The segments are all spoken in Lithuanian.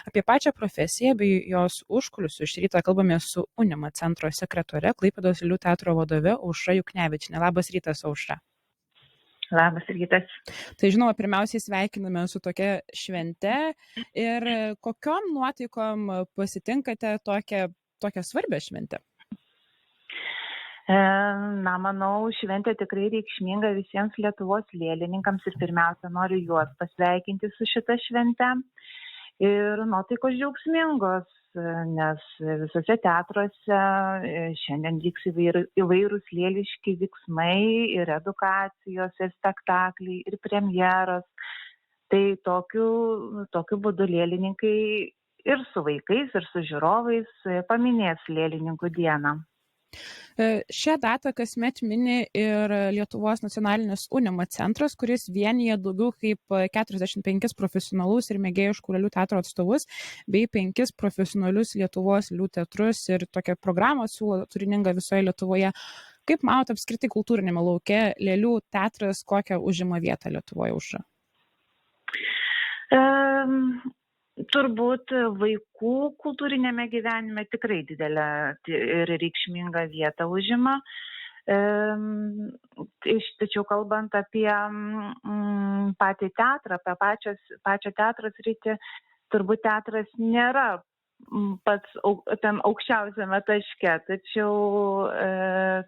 Apie pačią profesiją bei jos užkulisius šį rytą kalbame su Unima centro sekretore, Klaipėdos lėlių teatro vadove Aušra Juknevičienė. Labas rytas, Aušra. Labas rytas. Tai žinoma, pirmiausiai sveikiname su tokia švente ir kokiom nuotaikom pasitinkate tokią svarbią šventę? Manau, šventė tikrai reikšminga visiems Lietuvos lėlininkams ir pirmiausia noriu juos pasveikinti su šita švente. Ir nuotaikos džiaugsmingos, nes visose teatruose šiandien vyks įvairūs lėliški vyksmai ir edukacijos, ir spektakliai, ir premjeros. Tai tokiu būdu lėlininkai ir su vaikais, ir su žiūrovais paminės lėlininkų dieną. Šią datą kasmet mini ir Lietuvos nacionalinis Unima centras, kuris vienyje daugiau kaip 45 profesionalus ir mėgėjiškų lėlių teatro atstovus, bei 5 profesionalius Lietuvos lėlių teatrus ir tokią programą siūlo turiningą visoje Lietuvoje. Kaip manote apskritai kultūrinėme lauke lėlių teatras kokią užima vietą Lietuvoje, Aušra? Turbūt vaikų kultūrinėme gyvenime tikrai didelę ir reikšmingą vietą užima. Tačiau kalbant apie patį teatrą, apie pačią teatro sritį, turbūt teatras nėra pats ten aukščiausiame taške.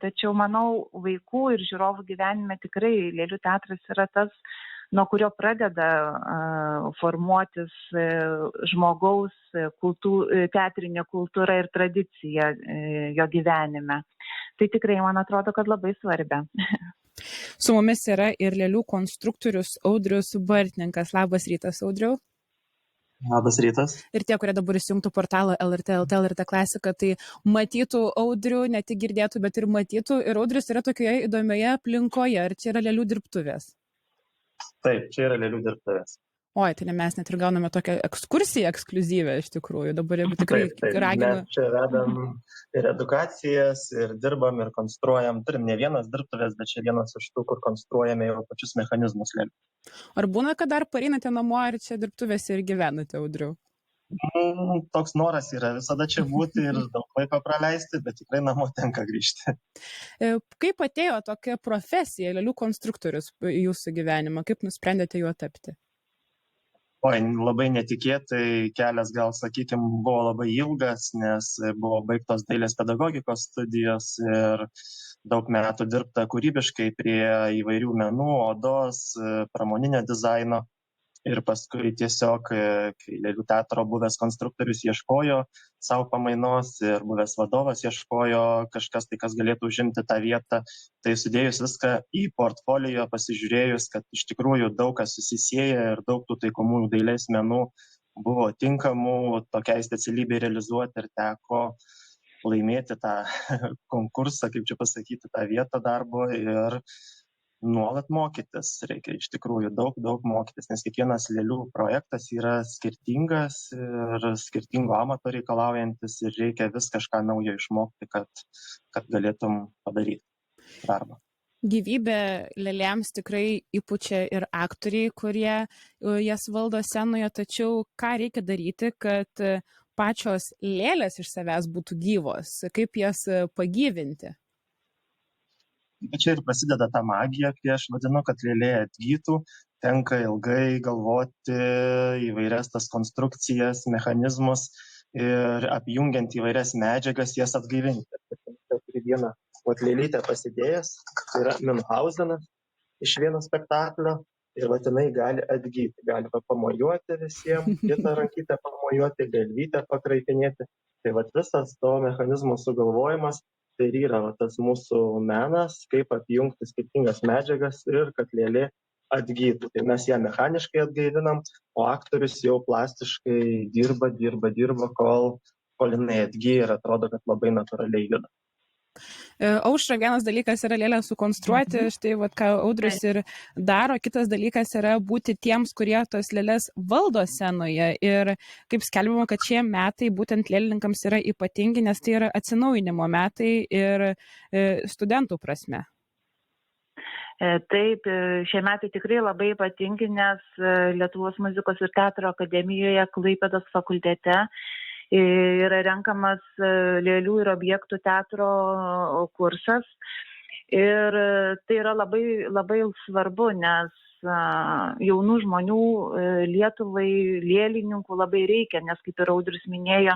Tačiau manau, vaikų ir žiūrovų gyvenime tikrai lėlių teatras yra tas, nuo kurio pradeda formuotis žmogaus teatrinė kultūra ir tradicija jo gyvenime. Tai tikrai, man atrodo, kad labai svarbia. Su mumis yra ir lėlių konstruktorius Audrius Bartninkas. Labas rytas, Audriau. Labas rytas. Ir tie, kurie dabar įsijungtų portalą LRT LT, LRT Klasika, tai matytų Audrių, ne tik girdėtų, bet ir matytų. Ir Audrius yra tokioje įdomioje aplinkoje. Ar čia yra lėlių dirbtuvės? Taip, čia yra lėlių dirbtuvės. Oi, tai mes net ir gauname tokią ekskursiją ekskliuzyvę iš tikrųjų. Dabar jeigu tikrai raginu. Mes čia vedam ir edukacijas, ir dirbam, ir konstruojam. Turim ne vienas dirbtuvės, bet čia vienas iš tų, kur konstruojame jau pačius mechanizmus lėlių. Ar būna, kad dar pareinate namo ir čia dirbtuvėse ir gyvenate, Audriau? Toks noras yra visada čia būti ir daug laiko praleisti, bet tikrai namo tenka grįžti. Kaip atėjo tokia profesija, lėlių konstruktorius į jūsų gyvenimą? Kaip nusprendėte juo tapti? Labai netikėtai kelias, gal sakykime, buvo labai ilgas, nes buvo baigtos dailės pedagogikos studijos ir daug metų dirbta kūrybiškai prie įvairių menų, odos, pramoninio dizaino. Ir paskui tiesiog, kai lėlių teatro buvęs konstruktorius ieškojo savo pamainos ir buvęs vadovas ieškojo kažkas, tai kas galėtų užimti tą vietą, tai sudėjus viską į portfolio, pasižiūrėjus, kad iš tikrųjų daug kas susisieja ir daug tų taikomųjų dailės menų buvo tinkamų tokiai specialybei realizuoti ir teko laimėti tą konkursą, kaip čia pasakyti, tą vietą darbo ir nuolat mokytis. Reikia iš tikrųjų daug mokytis, nes kiekvienas lėlių projektas yra skirtingas ir skirtingo amato reikalaujantis ir reikia vis kažką naujo išmokti, kad galėtum padaryti darbą. Gyvybė lėlėms tikrai įpučia ir aktoriai, kurie jas valdo scenoje, tačiau ką reikia daryti, kad pačios lėlės iš savęs būtų gyvos, kaip jas pagyvinti? Bet čia ir prasideda ta magija, kai aš vadinu, kad lėlė atgytų, tenka ilgai galvoti įvairias tas konstrukcijas, mechanizmus ir apjungiant įvairias medžiagas, jas atgaivinti. Turi vieną lėlytę pasidėjęs, tai yra Münchhausenas iš vieno spektaklio ir jinai gali atgyti, gali pamojuoti visiems, kitą rankytę pamojuoti, galvytę pakraipinėti. Tai visas to mechanizmo sugalvojimas, tai yra tas mūsų menas, kaip apjungti skirtingas medžiagas ir kad lėlė atgytų. Tai mes ją mechaniškai atgaivinam, o aktorius jau plastiškai dirba, kol jinai atgyja ir atrodo, kad labai natūraliai juda. Aušra, vienas dalykas yra lėlę sukonstruoti, štai ką Audrius ir daro, kitas dalykas yra būti tiems, kurie tos lėlės valdo scenoje. Ir kaip skelbiama, kad šie metai būtent lėlininkams yra ypatingi, nes tai yra atsinaujinimo metai ir studentų prasme. Taip, šie metai tikrai labai ypatingi, nes Lietuvos muzikos ir teatro akademijoje Klaipėdos fakultete yra renkamas lėlių ir objektų teatro kursas. Ir tai yra labai, labai svarbu, nes jaunų žmonių Lietuvai, lėlininkų labai reikia, nes kaip ir Audrius minėjo,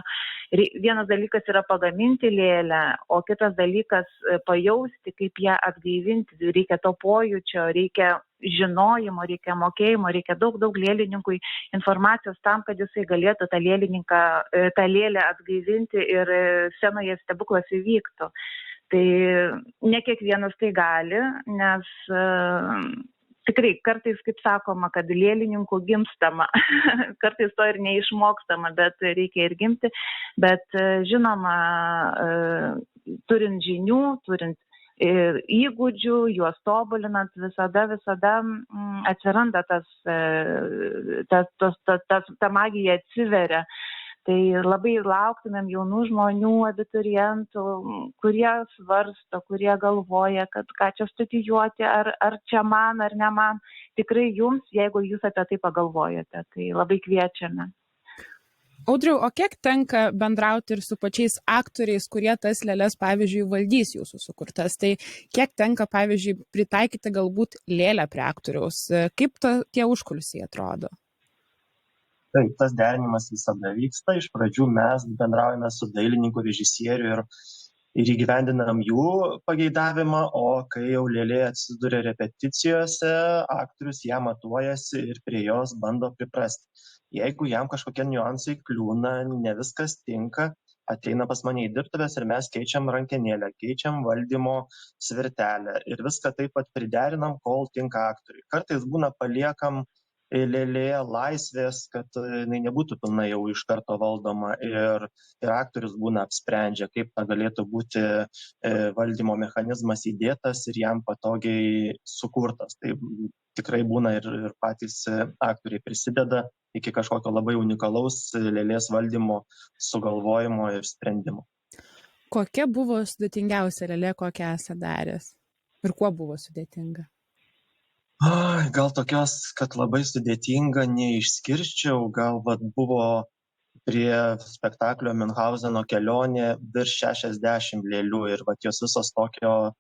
vienas dalykas yra pagaminti lėlę, o kitas dalykas pajausti, kaip ją atgaivinti. Reikia to pojūčio, reikia žinojimo, reikia mokėjimo, reikia daug lėlininkui informacijos tam, kad jisai galėtų tą lėlę atgaivinti ir scenoje stebuklas įvyktų. Tai ne kiekvienas tai gali, nes tikrai kartais, kaip sakoma, kad lėlininkų gimstama, kartais to ir neišmokstama, bet reikia ir gimti, bet žinoma, turint žinių, turint įgūdžių, juos tobulinant, visada atsiranda ta magija atsiveria. Tai labai lauktumėm jaunų žmonių, abiturientų, kurie svarsto, kurie galvoja, kad ką čia studijuoti, ar čia man, ar ne man. Tikrai jums, jeigu jūs apie tai pagalvojate, tai labai kviečiame. Audriau, o kiek tenka bendrauti ir su pačiais aktoriais, kurie tas lėles, pavyzdžiui, valdys jūsų sukurtas? Tai kiek tenka, pavyzdžiui, pritaikyti galbūt lėlę prie aktoriaus? Kaip tie užkulisiai atrodo? Taip, tas derinimas visada vyksta. Iš pradžių mes bendraujame su dailininku, režisieriu ir įgyvendinam jų pageidavimą, o kai jau lėlė atsiduria repeticijose, aktorius ją matuojasi ir prie jos bando priprasti. Jeigu jam kažkokie niuansai kliūna, ne viskas tinka, ateina pas mane į dirbtuves ir mes keičiam rankenėlę, keičiam valdymo svirtelę ir viską taip pat priderinam, kol tinka aktoriui. Kartais būna paliekam lėlė laisvės, kad jinai nebūtų pilnai jau iš karto valdoma ir aktorius būna apsprendžia, kaip galėtų būti valdymo mechanizmas įdėtas ir jam patogiai sukurtas. Tai tikrai būna ir patys aktoriai prisideda iki kažkokio labai unikalaus lėlės valdymo, sugalvojimo ir sprendimo. Kokia buvo sudėtingiausia lėlė, kokią esate daręs? Ir kuo buvo sudėtinga? Gal tokios, kad labai sudėtinga neišskirčiau, gal buvo prie spektaklio Münchauzeno kelionė virš 60 lėlių ir jos visos tokio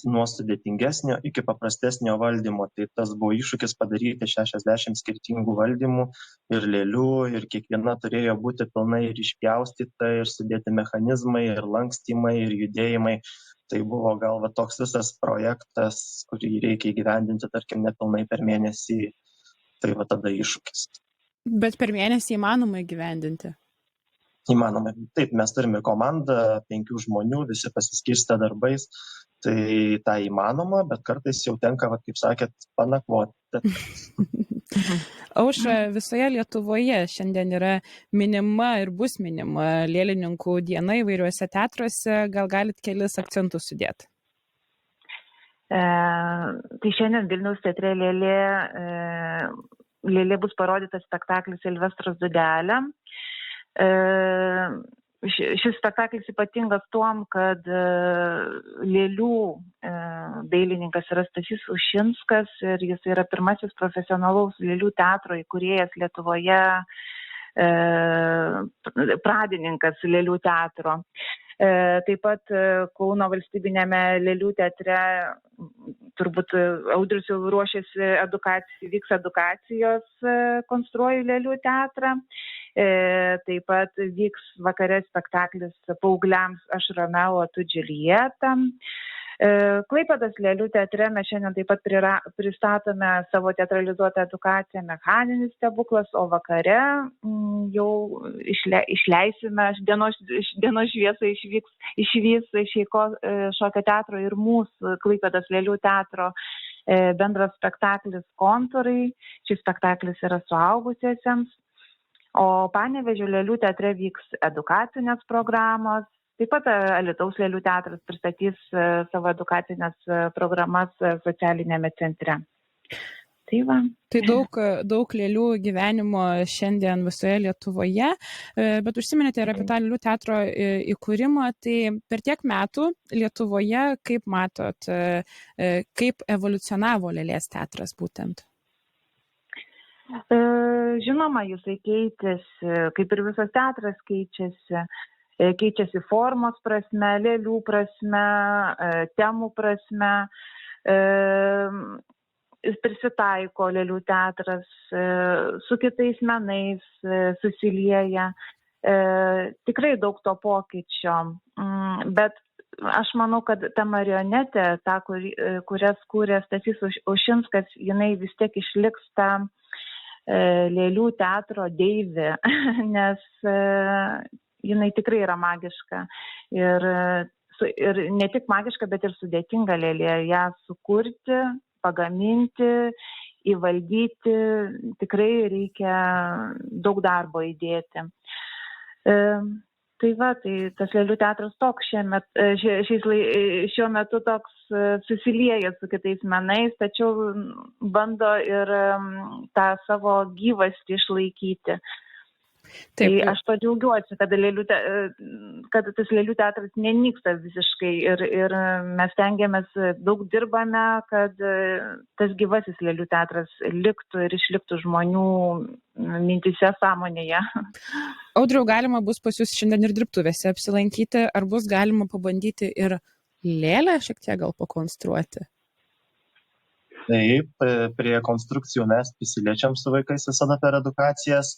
nuo sudėtingesnio iki paprastesnio valdymo. Tai tas buvo iššūkis padaryti 60 skirtingų valdymų ir lėlių ir kiekviena turėjo būti pilnai ir išpjaustyta ir sudėti mechanizmai ir lankstymai ir judėjimai. Tai buvo gal toks visas projektas, kurį reikia įgyvendinti, tarkim, nepilnai per mėnesį. Tai tada iššūkis. Bet per mėnesį įmanoma įgyvendinti? Įmanoma. Taip, mes turime komandą 5 žmonių, visi pasiskirstę darbais. Tai tą įmanoma, bet kartais jau tenka, kaip sakėt, panakvoti. Aušra, visoje Lietuvoje šiandien yra minima ir bus minima lėlininkų diena įvairiuose teatruose. Gal galit kelis akcentus sudėti? Tai šiandien Vilniaus teatre lėlė bus parodytas spektaklis Silvestras Dūdelė. Šis spektaklis ypatingas tuom, kad lėlių dailininkas yra Stasys Ušinskas ir jis yra pirmasis profesionalaus lėlių teatro įkūrėjas Lietuvoje, pradininkas lėlių teatro. Taip pat Kauno valstybinėme lėlių teatre turbūt Audrius jau ruošiasi vyks edukacijos Konstruoju lėlių teatrą. Taip pat vyks vakare spektaklis paaugliams Aš Romeo, tu Džiuljeta. Klaipėdos lėlių teatre mes šiandien taip pat pristatome savo teatralizuotą edukaciją Mechaninis stebuklas, o vakare jau išleisime dienos šviesą išvys Šeiko šokio teatro ir mūsų Klaipėdos lėlių teatro bendras spektaklis Kontūrai. Šis spektaklis yra suaugusiesiems. O Panevėžio lėlių teatre vyks edukacinės programos. Taip pat Alytaus lėlių teatras pristatys savo edukacinės programas socialinėme centre. Tai va. Tai daug lėlių gyvenimo šiandien visoje Lietuvoje, bet užsiminėte ir apie tą lėlių teatro įkūrimą, tai per tiek metų Lietuvoje, kaip matot, kaip evoliucionavo lėlės teatras būtent? Žinoma, jisai keitėsi, kaip ir visas teatras keičiasi formos prasme, lėlių prasme, temų prasme. Jis prisitaiko lėlių teatras, su kitais menais susilieja. Tikrai daug to pokyčio, bet aš manau, kad ta marionetė, ta, kurias kūrė Stasys Ušinskas, jinai vis tiek išliks ta lėlių teatro deivė, nes jinai tikrai yra magiška. Ir ne tik magiška, bet ir sudėtinga lėlė. Ją sukurti, pagaminti, įvaldyti, tikrai reikia daug darbo įdėti. Tai va, tai tas lėlių teatras toks šiuo metu toks susilieja su kitais menais, tačiau bando ir tą savo gyvastį išlaikyti. Taip. Tai aš to džiaugiuosi, kad tas lėlių teatras nenyksta visiškai ir mes stengiamės, daug dirbame, kad tas gyvasis lėlių teatras liktų ir išliktų žmonių mintise, sąmonėje. Audriau, galima bus pas jūs šiandien ir dirbtuvėse apsilankyti, ar bus galima pabandyti ir lėlę šiek tiek gal pakonstruoti? Taip, prie konstrukcijų mes prisiliečiam su vaikais visada per edukacijas.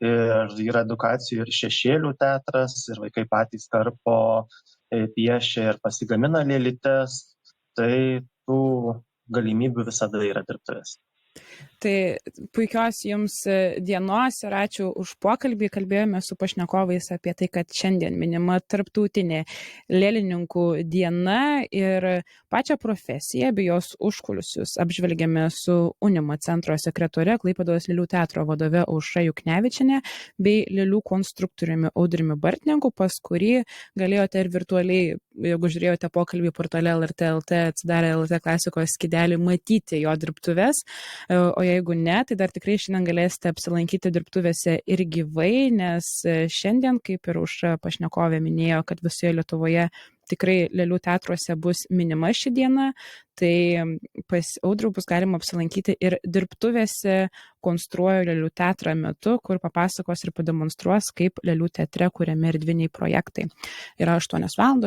Ir yra edukacijų ir šešėlių teatras, ir vaikai patys karpo, piešia ir pasigamina lėlytes. Tai tų galimybių visada yra dirbtuvės. Tai puikios jums dienos ir ačiū už pokalbį. Kalbėjome su pašnekovais apie tai, kad šiandien minima tarptautinė lėlininkų diena ir pačią profesiją bei jos užkulisius apžvelgėme su Unima centro sekretore, Klaipėdos lėlių teatro vadove Aušra Juknevičienė bei lėlių konstruktoriumi Audriumi Bartninku, pas kurį galėjote ir virtualiai, jeigu žiūrėjote pokalbį portale LRT.lt, atsidarę LRT klasikos skydelį, matyti jo dirbtuves. O jeigu ne, tai dar tikrai šiandien galėsite apsilankyti dirbtuvėse ir gyvai, nes šiandien, kaip ir Aušra pašnekovė minėjo, kad visoje Lietuvoje tikrai lėlių teatruose bus minima ši diena, tai pas Audrių bus galima apsilankyti ir dirbtuvėse Konstruoju lėlių teatrą metu, kur papasakos ir pademonstruos, kaip lėlių teatre kuriami erdviniai projektai. Yra 8 valandos.